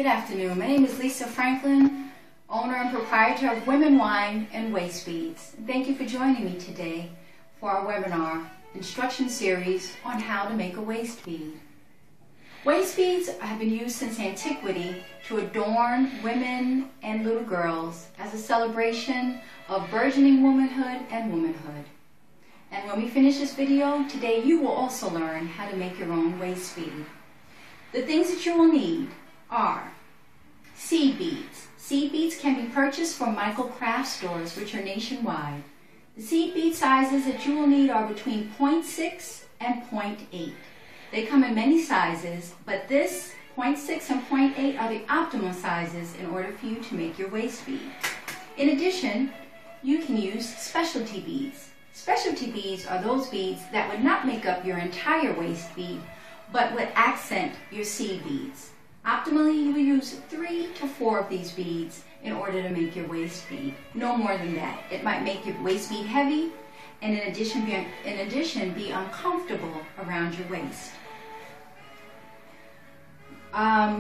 Good afternoon. My name is Lisa Franklin, owner and proprietor of Women Wine and Waistbeads. Thank you for joining me today for our webinar instruction series on how to make a waist bead. Waist beads have been used since antiquity to adorn women and little girls as a celebration of burgeoning womanhood and womanhood. And when we finish this video today, you will also learn how to make your own waist bead. The things that you will need are seed beads. Seed beads can be purchased from Michael craft stores, which are nationwide. The seed bead sizes that you will need are between 0.6 and 0.8. They come in many sizes, but this 0.6 and 0.8 are the optimal sizes in order for you to make your waist bead. In addition, you can use specialty beads. Specialty beads are those beads that would not make up your entire waist bead, but would accent your seed beads. Optimally, you will use 3 to 4 of these beads in order to make your waist bead. No more than that. It might make your waist bead heavy, and in addition be uncomfortable around your waist.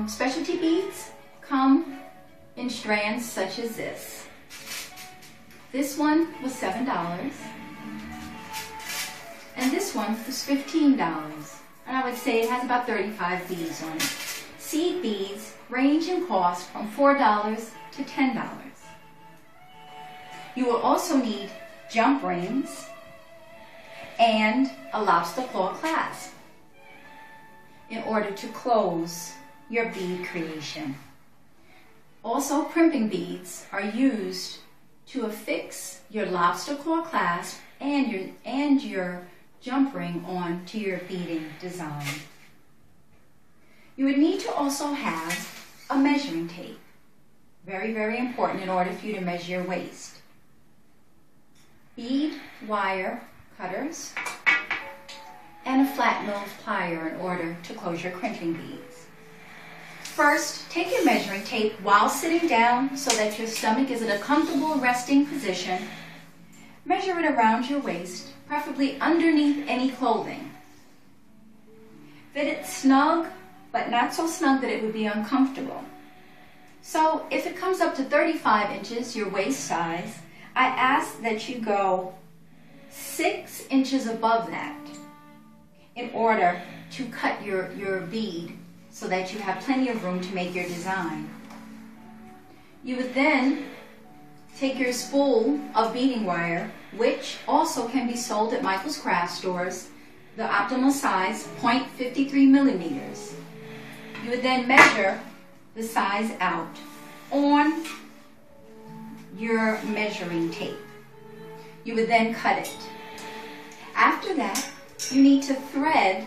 Specialty beads come in strands such as this. This one was $7, and this one was $15. And I would say it has about 35 beads on it. Seed beads range in cost from $4 to $10. You will also need jump rings and a lobster claw clasp in order to close your bead creation. Also, crimping beads are used to affix your lobster claw clasp and your jump ring onto your beading design. You would need to also have a measuring tape. Very, very important in order for you to measure your waist. Bead wire cutters and a flat nose plier in order to close your crimping beads. First, take your measuring tape while sitting down so that your stomach is in a comfortable resting position. Measure it around your waist, preferably underneath any clothing. Fit it snug, but not so snug that it would be uncomfortable. So if it comes up to 35 inches, your waist size, I ask that you go 6 inches above that in order to cut your bead so that you have plenty of room to make your design. You would then take your spool of beading wire, which also can be sold at Michael's craft stores, the optimal size, 0.53 millimeters. You would then measure the size out on your measuring tape. You would then cut it. After that, you need to thread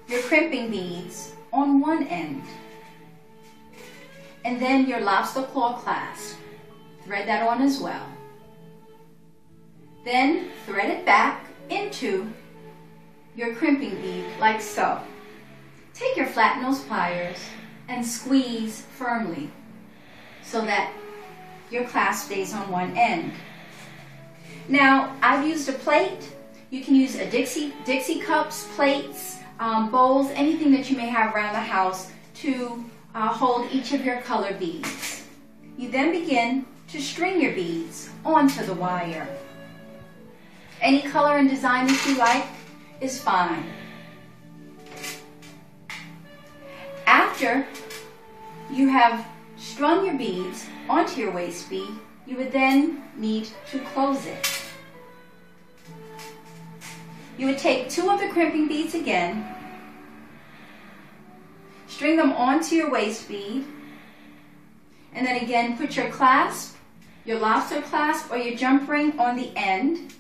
your crimping beads on one end, and then your lobster claw clasp. Thread that on as well. Then thread it back into your crimping bead like so. Take your flat nose pliers and squeeze firmly so that your clasp stays on one end. Now, I've used a plate. You can use a Dixie cups, plates, bowls, anything that you may have around the house to hold each of your color beads. You then begin to string your beads onto the wire. Any color and design that you like is fine. After you have strung your beads onto your waist bead, you would then need to close it. You would take 2 of the crimping beads again, string them onto your waist bead, and then again put your clasp, your lobster clasp or your jump ring on the end,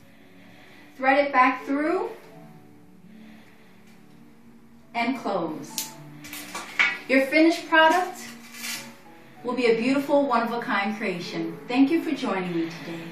thread it back through, and close. Your finished product will be a beautiful, one-of-a-kind creation. Thank you for joining me today.